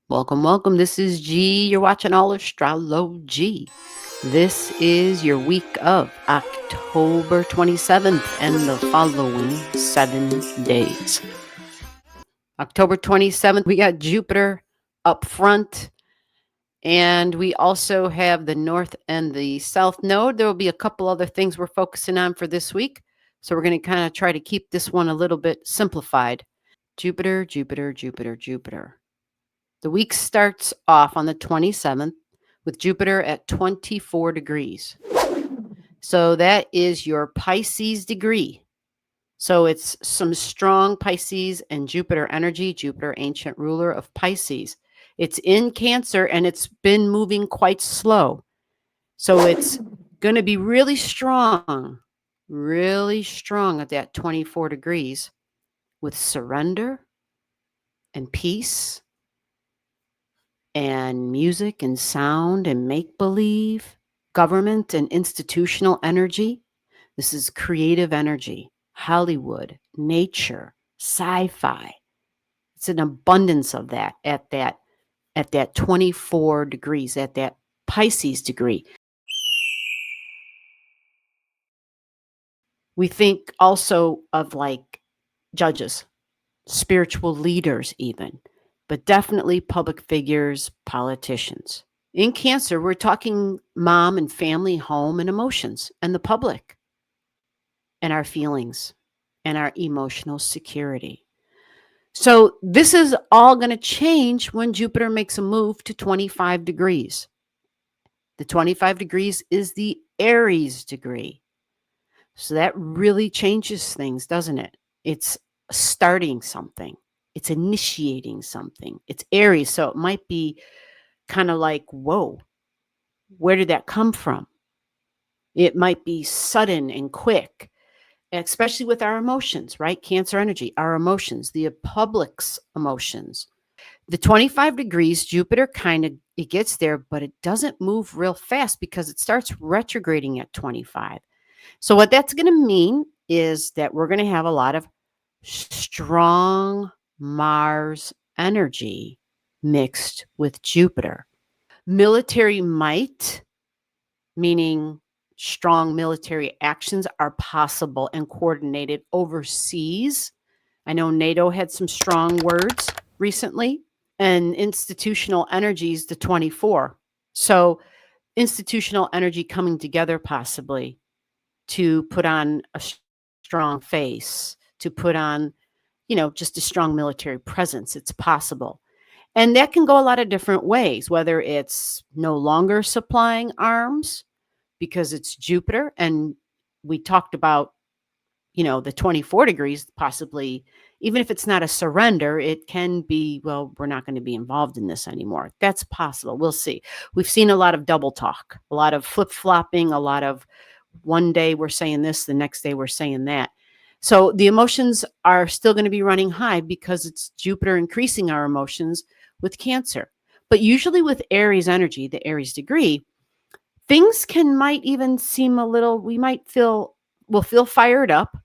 Welcome, welcome. This is G. You're watching Allastrology. This is your week of October 27th and the following 7 days. October 27th, we got Jupiter up front, and we also have the North and the South Node. There will be a couple other things we're focusing on for this week, so we're going to kind of try to keep this one a little bit simplified. Jupiter, Jupiter, Jupiter, Jupiter. The week starts off on the 27th with Jupiter at 24 degrees. So that is your Pisces degree. So it's some strong Pisces and Jupiter energy, Jupiter, ancient ruler of Pisces. It's in Cancer and it's been moving quite slow. So it's going to be really strong at that 24 degrees with surrender and peace and music and sound and make-believe, government and institutional energy. This is creative energy, Hollywood, nature, sci-fi. It's an abundance of that at that 24 degrees, at that Pisces degree. We think also of like judges, spiritual leaders even, but definitely public figures, politicians. In Cancer, we're talking mom and family, home and emotions, and the public, and our feelings, and our emotional security. So this is all going to change when Jupiter makes a move to 25 degrees. The 25 degrees is the Aries degree. So that really changes things, doesn't it? It's starting something. It's initiating something. It's Aries, so it might be kind of like, whoa, where did that come from? It might be sudden and quick, especially with our emotions, right? Cancer energy, our emotions, the public's emotions. The 25 degrees, Jupiter it gets there, but it doesn't move real fast because it starts retrograding at 25. So what that's going to mean is that we're going to have a lot of strong Mars energy mixed with Jupiter. Military might, meaning strong military actions, are possible and coordinated overseas. I know NATO had some strong words recently, and institutional energies, the 24. So institutional energy coming together possibly to put on a strong face, to put on, just a strong military presence. It's possible. And that can go a lot of different ways, whether it's no longer supplying arms because it's Jupiter. And we talked about, the 24 degrees, possibly, even if it's not a surrender, it can be, well, we're not going to be involved in this anymore. That's possible. We'll see. We've seen a lot of double talk, a lot of flip-flopping, a lot of one day we're saying this, the next day we're saying that. So the emotions are still going to be running high because it's Jupiter increasing our emotions with Cancer. But usually with Aries energy, the Aries degree, things might even seem we'll feel fired up.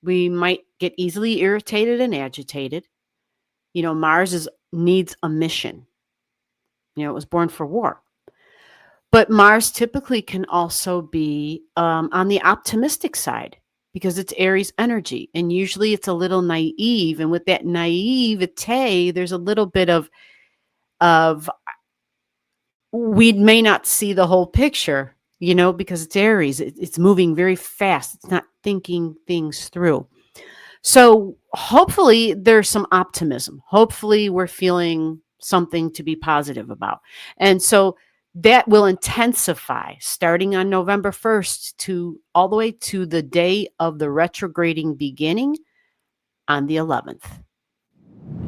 We might get easily irritated and agitated. Mars needs a mission. It was born for war. But Mars typically can also be on the optimistic side because it's Aries energy. And usually it's a little naive. And with that naivete, there's a little bit of we may not see the whole picture, because it's Aries. It's moving very fast. It's not thinking things through. So hopefully there's some optimism. Hopefully we're feeling something to be positive about. And so that will intensify starting on November 1st to all the way to the day of the retrograding beginning on the 11th.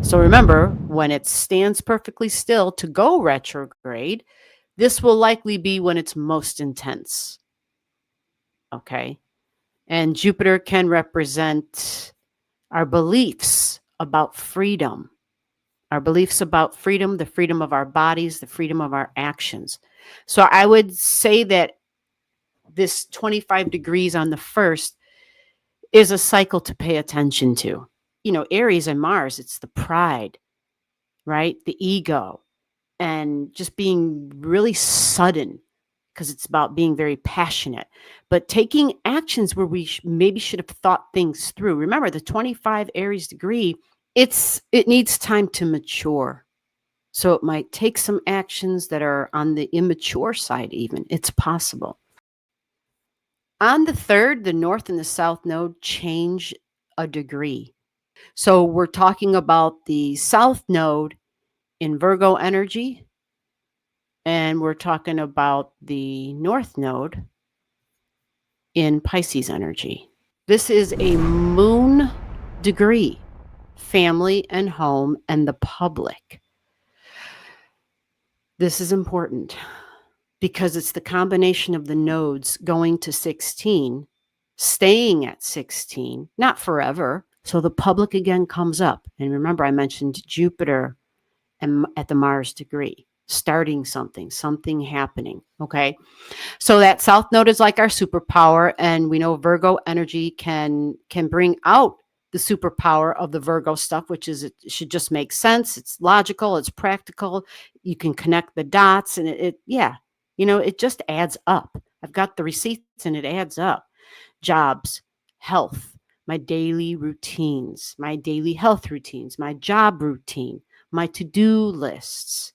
So remember, when it stands perfectly still to go retrograde, this will likely be when it's most intense. Okay. And Jupiter can represent our beliefs about freedom, the freedom of our bodies, the freedom of our actions. So I would say that this 25 degrees on the 1st is a cycle to pay attention to. Aries and Mars, it's the pride, right? The ego and just being really sudden, because it's about being very passionate, but taking actions where we maybe should have thought things through. Remember, the 25 Aries degree, it needs time to mature. So it might take some actions that are on the immature side even. It's possible. On the 3rd, the North and the South node change a degree. So we're talking about the South node in Virgo energy, and we're talking about the North node in Pisces energy. This is a moon degree, family and home and the public. This is important because it's the combination of the nodes going to 16, staying at 16, not forever. So the public again comes up. And remember, I mentioned Jupiter and at the Mars degree, starting something happening. Okay. So that South node is like our superpower. And we know Virgo energy can bring out the superpower of the Virgo stuff, which is it should just make sense. It's logical. It's practical. You can connect the dots and it just adds up. I've got the receipts and it adds up. Jobs, health, my daily routines, my daily health routines, my job routine, my to-do lists.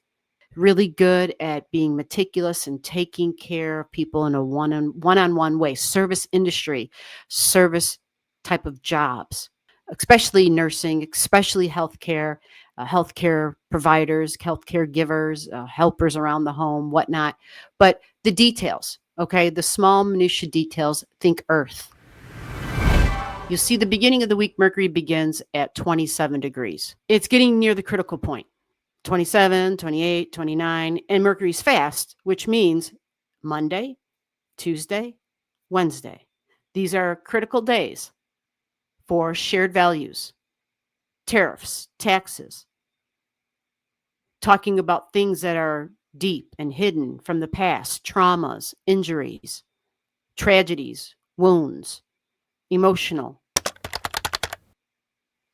Really good at being meticulous and taking care of people in a one-on-one way. Service industry, service type of jobs, especially nursing, especially healthcare, healthcare providers, healthcare givers, helpers around the home, whatnot. But the details, okay, the small minutia details, think Earth. You see the beginning of the week, Mercury begins at 27 degrees. It's getting near the critical point. 27, 28, 29, and Mercury's fast, which means Monday, Tuesday, Wednesday. These are critical days for shared values, tariffs, taxes, talking about things that are deep and hidden from the past, traumas, injuries, tragedies, wounds, emotional.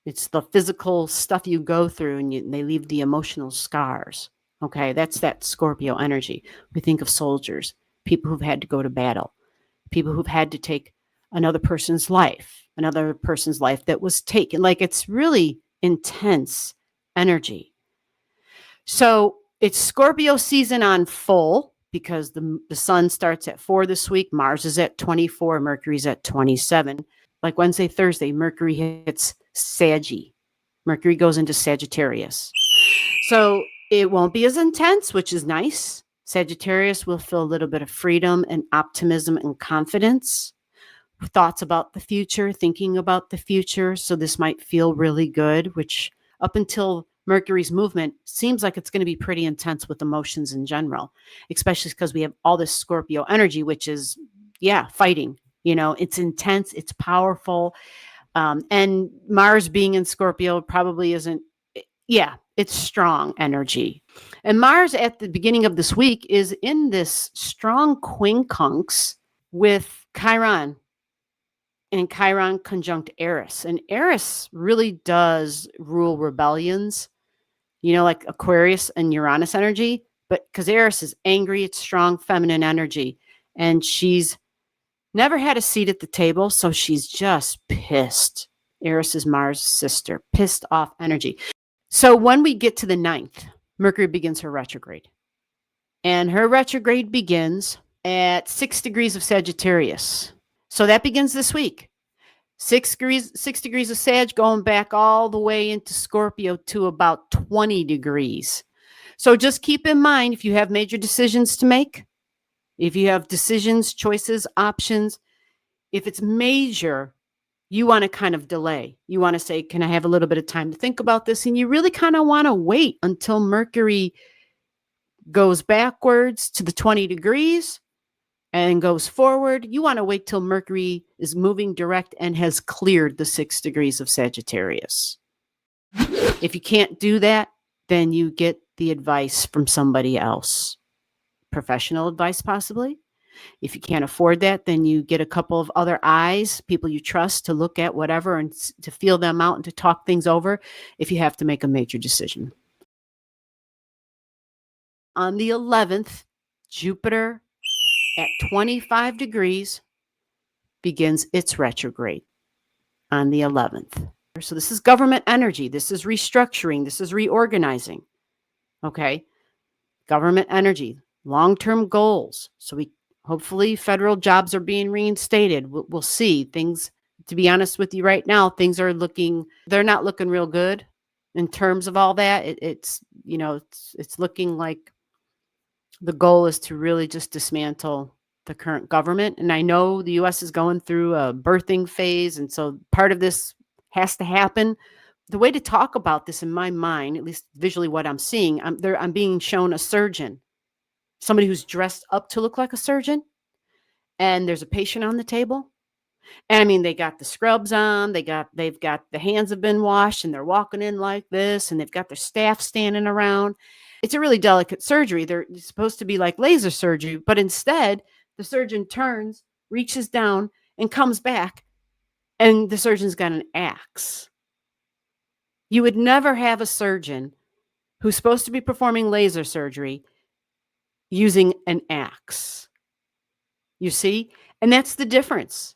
It's the physical stuff you go through and they leave the emotional scars. Okay, that's that Scorpio energy. We think of soldiers, people who've had to go to battle, people who've had to take another person's life that was taken. Like it's really intense energy. So it's Scorpio season on full because the sun starts at 4 this week. Mars is at 24. Mercury's at 27. Like Wednesday, Thursday, Mercury hits Saggy. Mercury goes into Sagittarius. So it won't be as intense, which is nice. Sagittarius will feel a little bit of freedom and optimism and confidence. Thoughts about the future, thinking about the future. So this might feel really good, which up until Mercury's movement seems like it's going to be pretty intense with emotions in general, especially because we have all this Scorpio energy, which is, fighting. It's intense, it's powerful. And Mars being in Scorpio probably isn't, it's strong energy. And Mars at the beginning of this week is in this strong quincunx with Chiron, and Chiron conjunct Eris. And Eris really does rule rebellions, like Aquarius and Uranus energy, but because Eris is angry, it's strong feminine energy. And she's never had a seat at the table, so she's just pissed. Eris is Mars' sister, pissed off energy. So when we get to the 9th, Mercury begins her retrograde. And her retrograde begins at 6 degrees of Sagittarius. So that begins this week. 6 degrees of Sag going back all the way into Scorpio to about 20 degrees. So just keep in mind, if you have major decisions to make, if you have decisions, choices, options, if it's major, you want to kind of delay. You want to say, can I have a little bit of time to think about this? And you really kind of want to wait until Mercury goes backwards to the 20 degrees and goes forward. You want to wait till Mercury is moving direct and has cleared the 6 degrees of Sagittarius. If you can't do that, then you get the advice from somebody else. Professional advice, possibly. If you can't afford that, then you get a couple of other eyes, people you trust to look at whatever and to feel them out and to talk things over if you have to make a major decision. on the 11th, Jupiter at 25 degrees begins its retrograde on the 11th. So this is government energy. This is restructuring. This is reorganizing. Okay. Government energy, long-term goals. So hopefully federal jobs are being reinstated. We'll see. Things, to be honest with you right now, they're not looking real good in terms of all that. It's looking like the goal is to really just dismantle the current government. And I know the U.S. is going through a birthing phase, and so part of this has to happen. The way to talk about this in my mind, at least visually what I'm seeing, I'm being shown a surgeon, somebody who's dressed up to look like a surgeon, and there's a patient on the table. And I mean, they got the scrubs on, they've got the hands have been washed, and they're walking in like this, and they've got their staff standing around. It's a really delicate surgery. They're supposed to be like laser surgery, but instead the surgeon turns, reaches down, and comes back, and the surgeon's got an axe. You would never have a surgeon who's supposed to be performing laser surgery using an axe. You see? And that's the difference.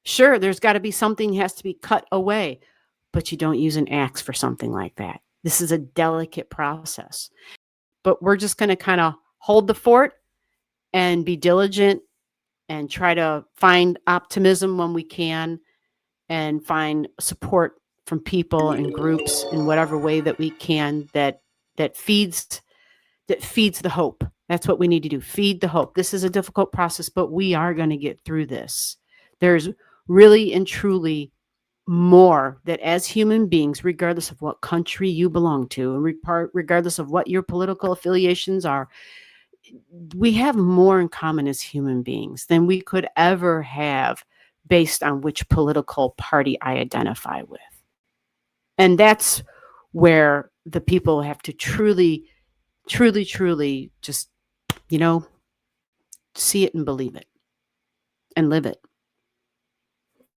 Sure, there's got to be something has to be cut away, but you don't use an axe for something like that. This is a delicate process. But we're just going to kind of hold the fort and be diligent and try to find optimism when we can and find support from people and groups in whatever way that we can that feeds the hope. That's what we need to do. Feed the hope. This is a difficult process, but we are going to get through this. There's really and truly more that as human beings, regardless of what country you belong to, and regardless of what your political affiliations are, we have more in common as human beings than we could ever have based on which political party I identify with. And that's where the people have to truly, truly, truly just, see it and believe it and live it.